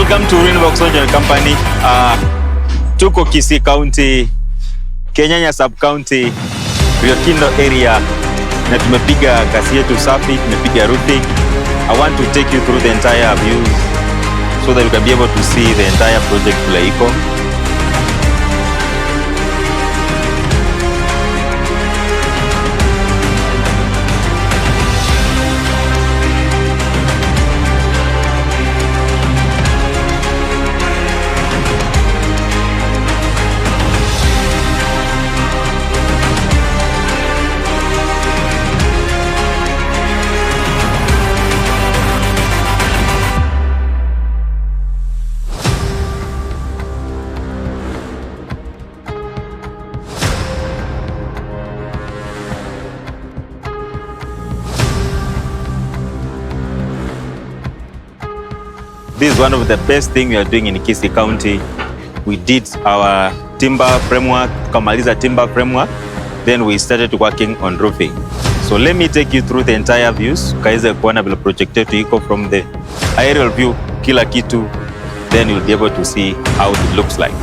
Welcome to Reenva Construction Company. Tuko Kisii County, Kenyanya Sub County, Rio Kindo area, na tumepiga kasi yetu safi, tumepiga roofing. I want to take you through the entire views so that you can be able to see the entire project vile iko. This is one of the best things we are doing in Kisii County. We did our timber framework, tukamaliza timber framework, then we started working on roofing. So let me take you through the entire views, kaize kuona vile project yetu iko from the aerial view, kila kitu, then you'll be able to see how it looks like.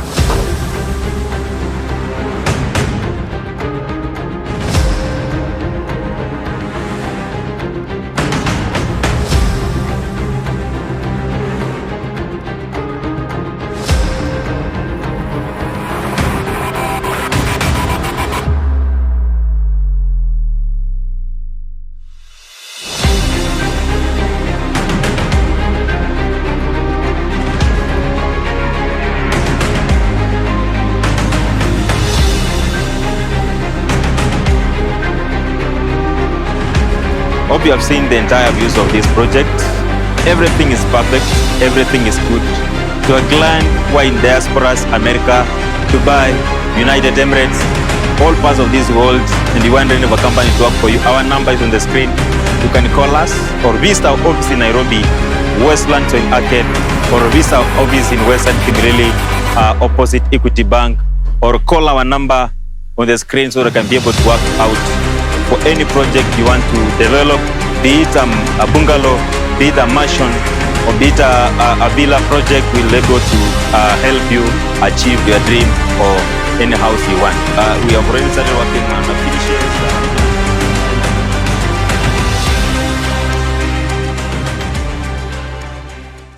Hope you have seen the entire views of this project. Everything is perfect, everything is good. To a client who are in diasporas, America, Dubai, United Emirates, all parts of this world, and you want Reenva company to work for you, our number is on the screen. You can call us or visit our office in Nairobi, Westlands in Arcade, or visit our office in Western Kimberley, opposite Equity Bank, or call our number on the screen so that can be able to work out for any project you want to develop, be it a bungalow, be it a mansion, or be it a villa project. We'll be able to help you achieve your dream or any house you want. We have already started working on the finishes.